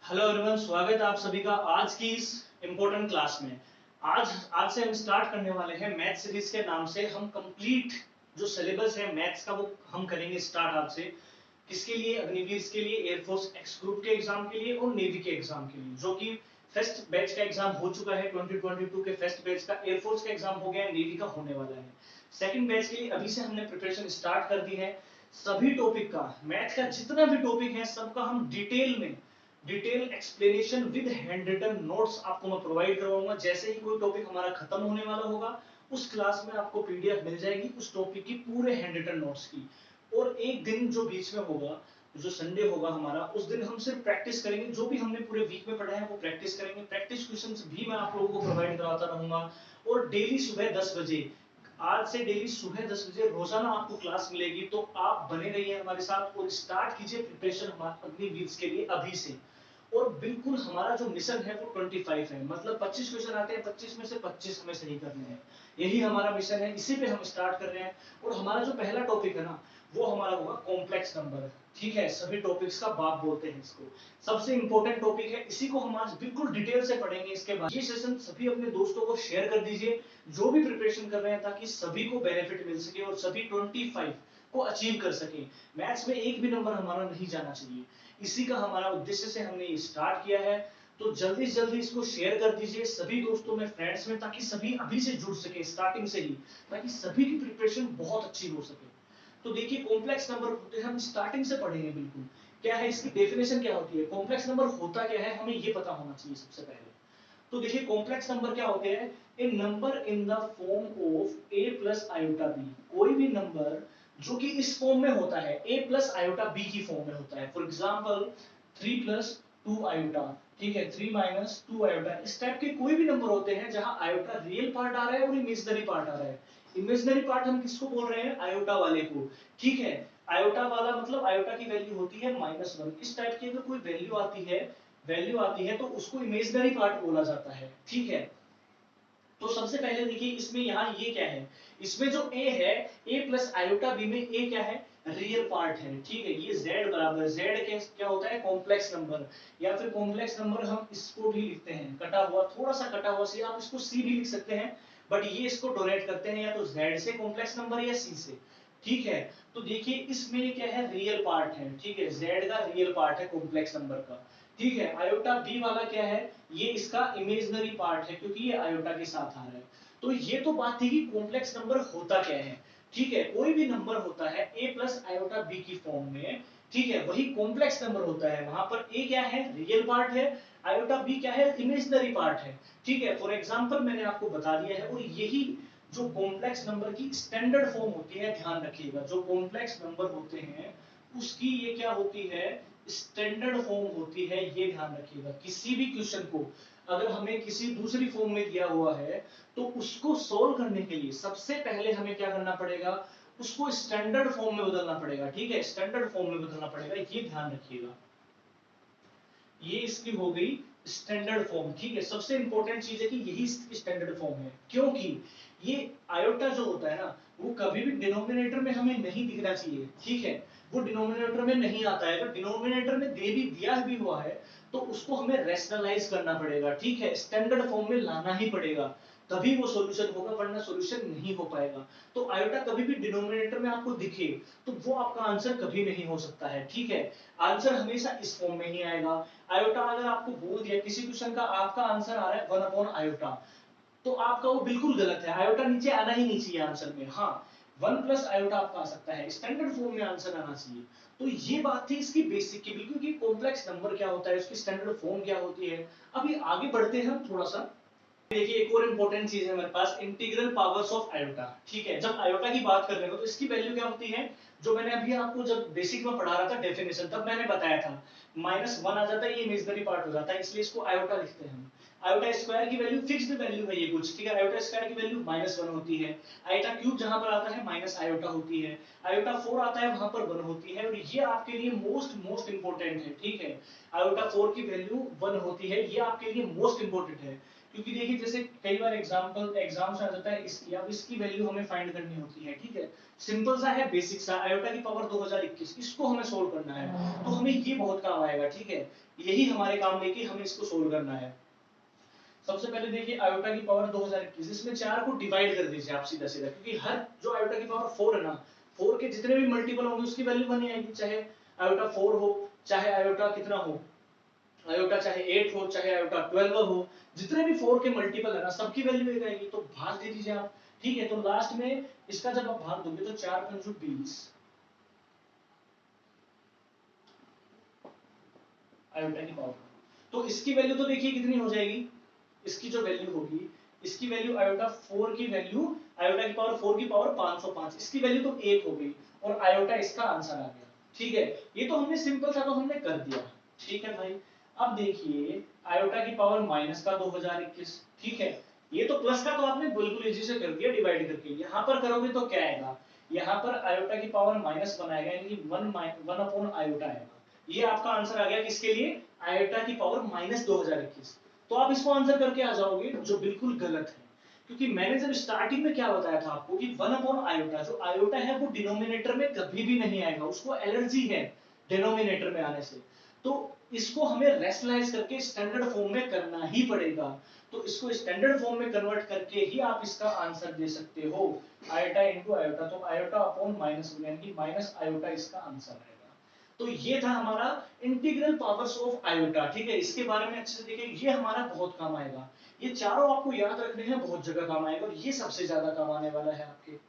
Hello everyone, स्वागत है आप सभी का आज की इस इम्पोर्टेंट क्लास में। आज से हम स्टार्ट करने वाले हैं मैथ सीरीज के नाम से। हम कंप्लीट जो सिलेबस है मैथ्स का वो हम करेंगे स्टार्ट आज से। किसके लिए? अग्निवीर के लिए, एयरफोर्स एक्स ग्रुप के एग्जाम के लिए और नेवी के एग्जाम के लिए, जो कि फर्स्ट बैच का एग्जाम हो चुका है 2022 के फर्स्ट बैच का। एयरफोर्स का एग्जाम हो गया है, नेवी का होने वाला है। सेकंड बैच के लिए अभी से हमने प्रिपरेशन स्टार्ट कर दी है। सभी टॉपिक का, मैथ का जितना भी टॉपिक है सबका हम detail explanation with hand written notes आपको मैं प्रोवाइड करवाऊंगा। जैसे ही कोई टॉपिक हमारा खत्म होने वाला होगा उस क्लास में आपको पीडीएफ मिल जाएगी उस टॉपिक की पूरे हैंड रिटन नोट्स की। और एक दिन जो बीच में होगा, जो संडे होगा हमारा, उस दिन हम सिर्फ प्रैक्टिस करेंगे। जो भी हमने पूरे वीक में पढ़ा है वो प्रैक्टिस करेंगे। प्रैक्टिस क्वेश्चंस भी मैं आप लोगों को प्रोवाइड कराता रहूंगा। और डेली सुबह 10 बजे, आज से डेली सुबह 10 बजे रोजाना आपको क्लास मिलेगी। तो आप बने रहिए हमारे साथ और स्टार्ट कीजिए प्रिपरेशन हमारे अग्निवीर के लिए अभी से। और बिल्कुल हमारा जो मिशन है वो 25 है, मतलब 25 क्वेश्चन आते हैं, 25 में से 25 हमें सही करने हैं। यही हमारा मिशन है, इसी पे हम स्टार्ट कर रहे हैं। और हमारा जो पहला टॉपिक है ना, वो हमारा होगा कॉम्प्लेक्स नंबर। ठीक है, सभी टॉपिक्स का बाप बोलते हैं इसको। सबसे इंपॉर्टेंट टॉपिक है, इसी को हम आज बिल्कुल डिटेल से पढ़ेंगे। इसके बाद ये सेशन सभी अपने दोस्तों को शेयर कर दीजिए जो भी प्रिपरेशन कर रहे हैं, ताकि सभी को बेनिफिट मिल सके और सभी 25 को अचीव कर सके। मैथ्स में एक भी नंबर हमारा नहीं जाना चाहिए, इसी का हमारा उद्देश्य से हमने ये स्टार्ट किया है। तो जल्दी से जल्दी इसको शेयर कर दीजिए सभी दोस्तों में, फ्रेंड्स में, ताकि सभी अभी से जुड़ सके स्टार्टिंग से ही, ताकि सभी की प्रिपरेशन बहुत अच्छी हो सके। तो देखिए, कॉम्प्लेक्स नंबर होते हैं, हम स्टार्टिंग से पढ़ेंगे बिल्कुल। क्या है इसकी डेफिनेशन, क्या होती है कॉम्प्लेक्स नंबर, होता क्या है, हमें ये पता होना चाहिए सबसे पहले। तो देखिए, कॉम्प्लेक्स नंबर क्या होते हैं? A number in the form of a plus iota b. कोई भी नंबर जो कि इस फॉर्म में होता है, ए प्लस आयोटा बी की फॉर्म में होता है। फॉर एग्जांपल 3 प्लस 2 आयोटा, ठीक है, 3 माइनस 2 आयोटा। इस टाइप के कोई भी नंबर होते हैं जहां आयोटा रियल पार्ट आ रहा है और इमेजिनरी पार्ट आ रहा है। इमेजिनरी पार्ट हम किसको बोल रहे हैं? आयोटा वाले को। ठीक है, आयोटा वाला मतलब आयोटा की वैल्यू होती है -1। इस टाइप की अगर कोई वैल्यू आती है तो उसको इमेजिनरी पार्ट बोला जाता है। ठीक है, तो सबसे पहले देखिए, इसमें यहाँ ये क्या है, इसमें जो a है, a प्लस आयोटा b में a क्या है? रियल पार्ट है। ठीक है, ये z बराबर, z क्या होता है? Complex number. या फिर कॉम्प्लेक्स नंबर हम इसको भी लिखते हैं कटा हुआ, थोड़ा सा कटा हुआ से, आप इसको c भी लिख सकते हैं, बट ये इसको डोनेट करते हैं या तो z से कॉम्प्लेक्स नंबर या c से। ठीक है, तो देखिए इसमें क्या है? रियल पार्ट है। ठीक है, z का रियल पार्ट है कॉम्प्लेक्स नंबर का। ठीक है, आयोटा b वाला क्या है? ये इसका इमेजिनरी पार्ट है, क्योंकि ये आयोटा के साथ आ रहा है। तो ये तो बात थी कि कॉम्प्लेक्स नंबर होता क्या है। ठीक है, कोई भी नंबर होता है a प्लस आयोटा b की फॉर्म में, ठीक है, वही कॉम्प्लेक्स नंबर होता है। वहां पर a क्या है? रियल पार्ट है, आयोटा b क्या है? इमेजिनरी पार्ट है। ठीक है, फॉर एग्जांपल मैंने आपको बता दिया है। और यही जो कॉम्प्लेक्स नंबर की स्टैंडर्ड फॉर्म होती है, ध्यान रखिएगा, जो कॉम्प्लेक्स नंबर होते हैं उसकी ये क्या होती है? स्टैंडर्ड फॉर्म होती है। ये ध्यान रखिएगा, किसी भी क्वेश्चन को अगर हमें किसी दूसरी फॉर्म में दिया हुआ है तो उसको सोल्व करने के लिए सबसे पहले हमें क्या करना पड़ेगा? उसको स्टैंडर्ड फॉर्म में बदलना पड़ेगा। ठीक है, स्टैंडर्ड फॉर्म में बदलना पड़ेगा, ये ध्यान रखिएगा। ये इसकी हो गई स्टैंडर्ड फॉर्म। ठीक है, सबसे इंपॉर्टेंट चीज है कि यही स्टैंडर्ड फॉर्म है, क्योंकि ये आयोटा जो होता है ना, वो कभी भी डिनोमिनेटर में हमें नहीं दिखना चाहिए। ठीक है, वो डिनोमिनेटर में नहीं आता है। अगर डिनोमिनेटर में दे भी दिया भी हुआ है तो उसको हमें रैशनलाइज करना पड़ेगा। ठीक है, स्टैंडर्ड फॉर्म में लाना ही पड़ेगा, तभी वो सॉल्यूशन होगा, वरना सॉल्यूशन नहीं हो पाएगा। तो आयोटा कभी भी डिनोमिनेटर में आपको दिखे तो वो आपका आंसर कभी नहीं हो सकता है। ठीक है, आंसर हमेशा इस फॉर्म में ही आएगा। आयोटा अगर आपको बोल दिया किसी क्वेश्चन का, आपका आंसर आ रहा है 1 अपॉन आयोटा, तो आपका वो बिल्कुल गलत है। आयोटा नीचे आना ही नहीं चाहिए आंसर में। हाँ, 1 प्लस आयोटा आपका आ सकता है, स्टैंडर्ड फॉर्म में आंसर आना चाहिए। तो ये बात थी इसकी बेसिक की, बिल्कुल कि कॉम्प्लेक्स नंबर क्या होता है, उसकी स्टैंडर्ड फॉर्म क्या होती है। अभी आगे बढ़ते हैं हम थोड़ा सा। देखिए, एक और इंपॉर्टेंट चीज है हमारे पास, इंटीग्रल पावर्स ऑफ आयोटा। ठीक है, जब आयोटा की बात कर रहे हो तो इसकी वैल्यू क्या होती है? जो मैंने अभी आपको जब बेसिक में पढ़ा रहा था डेफिनेशन, तब मैंने बताया था -1 आ जाता है, ये इमेजिनरी पार्ट हो जाता है, इसलिए इसको आयोटा लिखते हैं हम। आयोटा स्क्वायर की वैल्यू फिक्स्ड वैल्यू है ये कुछ। ठीक है, आयोटा स्क्वायर की वैल्यू -1 होती है। आयोटा क्यूब जहां पर आता है माइनस आयोटा होती है। आयोटा 4 आता है, वहां पर 1 होती है। और ये आपके लिए मोस्ट मोस्ट इंपॉर्टेंट है। ठीक है, आयोटा 4 की वैल्यू 1 होती है, ये आपके लिए मोस्ट इंपॉर्टेंट है। क्योंकि देखिए, जैसे कई बार एग्जाम से आ जाता है इसकी, अब इसकी वैल्यू हमें फाइंड करनी होती है। ठीक है, सिंपल सा है, बेसिक सा, आयोटा की पावर 2021, इसको हमें सोल्व करना है। तो हमें ये बहुत काम आएगा, ठीक है, यही हमारे काम लेके हमें इसको सोल्व करना है। सबसे पहले देखिए आयोटा की पावर 2021, इसमें 4 को डिवाइड कर दीजिए आप सीधा सीधा, क्योंकि हर जो आयोटा की पावर 4 है ना, 4 के जितने भी मल्टीपल होंगे उसकी वैल्यू 1 ही आएगी, चाहे आयोटा 4 हो, चाहे आयोटा कितना हो, आयोटा चाहे 8 हो, चाहे आयोटा 12 हो, जितने भी 4 के मल्टीपल है ना, सबकी वैल्यू एक आएगी। तो भाग दे दीजिए आप, ठीक है। तो लास्ट में इसका जब आप भाग दोगे तो 4 पंचू 20 आयोटा की पावर। तो इसकी वैल्यू तो देखिए कितनी हो जाएगी, इसकी जो वैल्यू होगी, इसकी वैल्यू आयोटा 4 की वैल्यू, आयोटा की पावर 4 की पावर 505, इसकी वैल्यू तो 1 हो गई, और आयोटा इसका आंसर आ गया, ठीक है। ये तो हमने सिंपल था, तो हमने कर दिया, ठीक है भाई। अब देखिए आयोटा की पावर माइनस का 2021, ठीक है, ये तो प्लस का तो आपने बिल्कुल इजी से कर दिया डिवाइड करके। यहां पर करोगे तो क्या आएगा, यहां पर आयोटा की पावर माइनस बनाएगा, यानी कि 1 अपॉन आयोटा आएगा। ये आपका आंसर आ गया किसके लिए, आयोटा की पावर माइनस 2021। तो आप इसको आंसर करके आ जाओगे, जो बिल्कुल गलत है, क्योंकि मैंने जब स्टार्टिंग में क्या बताया था आपको कि 1 अपॉन आयोटा, जो आयोटा है वो डिनोमिनेटर में कभी भी नहीं आएगा, उसको एलर्जी है डिनोमिनेटर में आने से। तो इसको हमें रेशनलाइज करके स्टैंडर्ड फॉर्म में करना ही पड़ेगा। तो इसको स्टैंडर्ड फॉर्म में कन्वर्ट करके ही आप इसका आंसर दे सकते हो, आयोटा इंटू आयोटा। तो आयोटा अपॉन माइनस, यानी कि माइनस आयोटा इसका आंसर आएगा। तो ये था हमारा इंटीग्रल पावर्स ऑफ आयोटा, ठीक है। इसके बारे में अच्छे से देखिए, ये हमारा बहुत काम आएगा, ये चारों आपको याद रखने हैं, बहुत जगह काम आएगा, और ये सबसे ज्यादा काम आने वाला है आपके।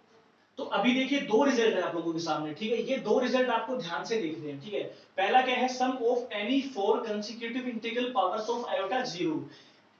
तो अभी देखिए दो रिजल्ट है आप लोगों के सामने, ठीक है। ये दो रिजल्ट आपको ध्यान से देखने हैं, ठीक है। पहला क्या है, sum of any 4 consecutive integral powers of iota 0,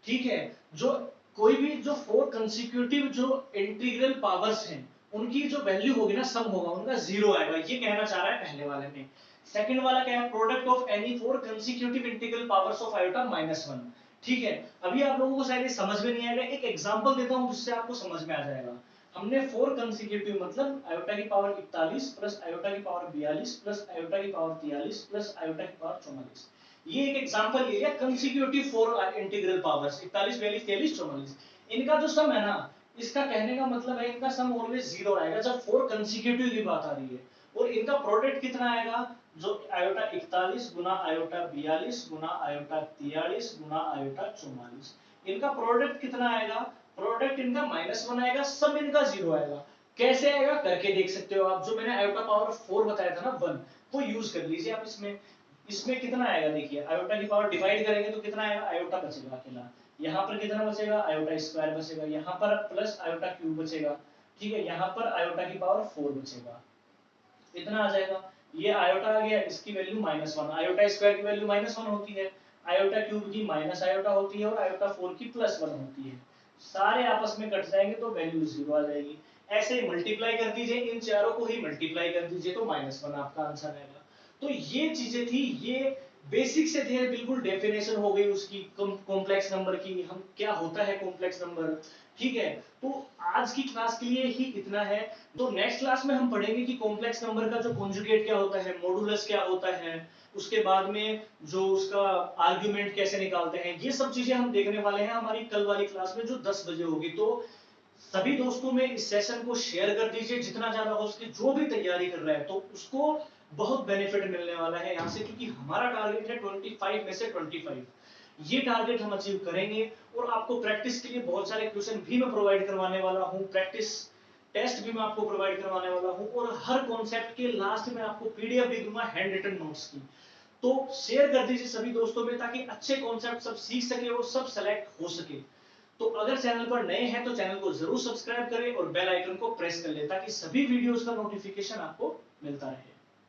ठीक है। जो कोई भी जो 4 कंसेक्यूटिव जो इंटीग्रल पावर्स हैं, उनकी जो वैल्यू होगी ना, सम होगा उनका 0 आएगा, ये कहना चाह रहा है पहले वाले में। सेकंड वाला क्या है, product of any 4 consecutive integral powers of iota -1, ठीक है। अभी आप लोगों को शायद ये समझ में नहीं आएगा, एक एग्जांपल देता हूं जिससे आपको समझ में आ जाएगा। हमने 4 कंसेक्यूटिव मतलब आयोटा की पावर 41 प्लस आयोटा की पावर 42 प्लस आयोटा की पावर 43 प्लस आयोटा की पावर 44, ये एक एग्जांपल ले लिया कंसेक्यूटिव 4 इंटीग्रल पावर्स 41 42 43 44। इनका जो सम है ना, इसका कहने का मतलब है इनका सम ऑलवेज 0 आएगा जब 4 कंसेक्यूटिव की बात आ रही है। और इनका प्रोडक्ट कितना आएगा, जो आयोटा 41 गुना आयोटा 42 गुना आयोटा 43 गुना आयोटा 44, इनका प्रोडक्ट कितना आएगा, प्रोडक्ट इनका -1 आएगा, सम इनका 0 आएगा। कैसे आएगा करके देख सकते हो आप, जो मैंने आयोटा पावर 4 बताया था ना 1, वो यूज कर लीजिए आप इसमें। इसमें कितना आएगा देखिए, आयोटा की पावर डिवाइड करेंगे तो कितना आएगा, आयोटा बचेगा अकेला, यहाँ पर कितना बचेगा, आयोटा स्क्वायर बचेगा, यहाँ पर प्लस आयोटा क्यूब बचेगा, ठीक है, यहाँ पर आयोटा की पावर 4 बचेगा, इतना आ जाएगा। ये आयोटा आ गया, इसकी वैल्यू -1, आयोटा स्क्वायर की वैल्यू -1 होती है, आयोटा क्यूब की माइनस आयोटा होती है, और आयोटा 4 की +1 होती है। सारे आपस में कट जाएंगे तो वैल्यू 0 आ जाएगी। ऐसे मल्टीप्लाई कर दीजिए, इन चारों को ही मल्टीप्लाई कर दीजिए तो -1 आपका आंसर आएगा। तो ये चीजें थी, ये बेसिक से थे, बिल्कुल डेफिनेशन हो गई उसकी कॉम्प्लेक्स नंबर की, हम क्या होता है कॉम्प्लेक्स नंबर, ठीक है। तो आज की क्लास के लिए ही इतना है। तो नेक्स्ट क्लास में हम पढ़ेंगे कि कॉम्प्लेक्स नंबर का जो कॉन्जुगेट क्या होता है, मॉडुलस क्या होता है, उसके बाद में जो उसका आर्गुमेंट कैसे निकालते हैं, ये सब चीजें हम देखने वाले हैं हमारी कल वाली क्लास में जो 10 बजे होगी। तो सभी दोस्तों में इस सेशन को शेयर कर दीजिए जितना ज्यादा हो सके, जो भी तैयारी कर रहा है तो उसको बहुत बेनिफिट मिलने वाला है यहाँ से, क्योंकि हमारा टारगेट है 25 में से 25, ये टारगेट हम अचीव करेंगे। और आपको प्रैक्टिस के लिए बहुत सारे क्वेश्चन भी मैं प्रोवाइड करवाने वाला हूँ, प्रैक्टिस टेस्ट भी मैं आपको प्रोवाइड करवाने वाला हूँ, और हर कॉन्सेप्ट के लास्ट में आपको पीडीएफ भी दूंगा हैंड रिटन नोट्स की। तो शेयर कर दीजिए सभी दोस्तों में, ताकि अच्छे कॉन्सेप्ट सब सीख सके और सब सेलेक्ट हो सके। तो अगर चैनल पर नए हैं तो चैनल को जरूर सब्सक्राइब करें और बेल आइकन को प्रेस कर लें, ताकि सभी वीडियोस का नोटिफिकेशन आपको मिलता रहे।